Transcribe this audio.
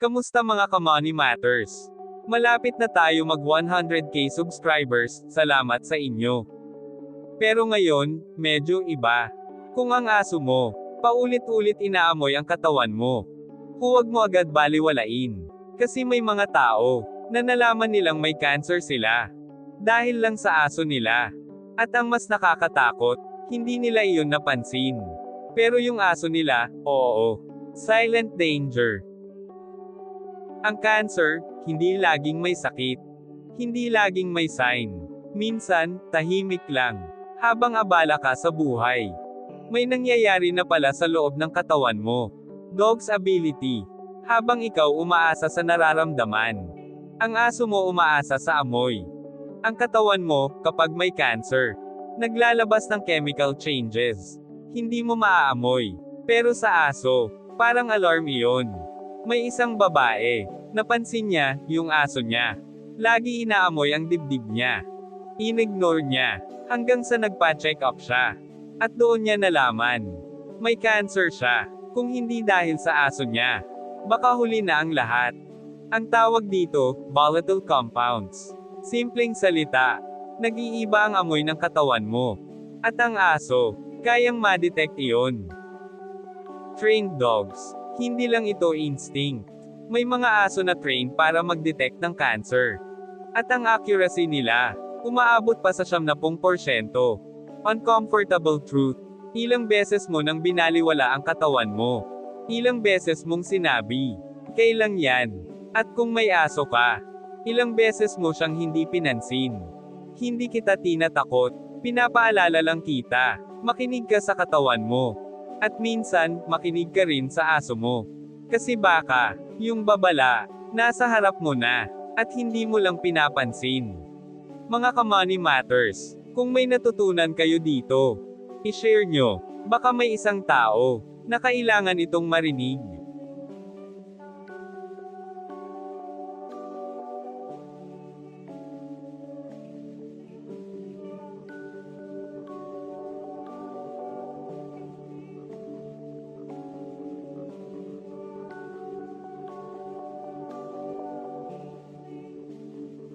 Kamusta mga ka-Money Matters? Malapit na tayo mag 100k subscribers, salamat sa inyo. Pero ngayon, medyo iba. Kung ang aso mo, paulit-ulit inaamoy ang katawan mo, huwag mo agad baliwalain. Kasi may mga tao, na nalaman nilang may cancer sila. Dahil lang sa aso nila. At ang mas nakakatakot, hindi nila iyon napansin. Pero yung aso nila, oo. Silent danger. Ang cancer, hindi laging may sakit. Hindi laging may sign. Minsan, tahimik lang. Habang abala ka sa buhay. May nangyayari na pala sa loob ng katawan mo. Dog's ability. Habang ikaw umaasa sa nararamdaman. Ang aso mo umaasa sa amoy. Ang katawan mo, kapag may cancer, naglalabas ng chemical changes. Hindi mo maaamoy. Pero sa aso, parang alarm iyon. May isang babae. Napansin niya, yung aso niya. Lagi inaamoy ang dibdib niya. Inignore niya. Hanggang sa nagpa-check up siya. At doon niya nalaman. May cancer siya. Kung hindi dahil sa aso niya. Baka huli na ang lahat. Ang tawag dito, volatile compounds. Simpleng salita. Nag-iiba ang amoy ng katawan mo. At ang aso, kayang ma-detect iyon. Trained dogs. Hindi lang ito instinct. May mga aso na trained para mag-detect ng cancer. At ang accuracy nila, umaabot pa sa 70%. Uncomfortable truth. Ilang beses mo nang binaliwala ang katawan mo. Ilang beses mong sinabi, kailang yan. At kung may aso ka, ilang beses mo siyang hindi pinansin. Hindi kita tinatakot, pinapaalala lang kita. Makinig ka sa katawan mo. At minsan, makinig ka rin sa aso mo. Kasi baka, yung babala, nasa harap mo na, at hindi mo lang pinapansin. Mga ka-Money Matters, kung may natutunan kayo dito, i-share nyo, baka may isang tao, na kailangan itong marinig.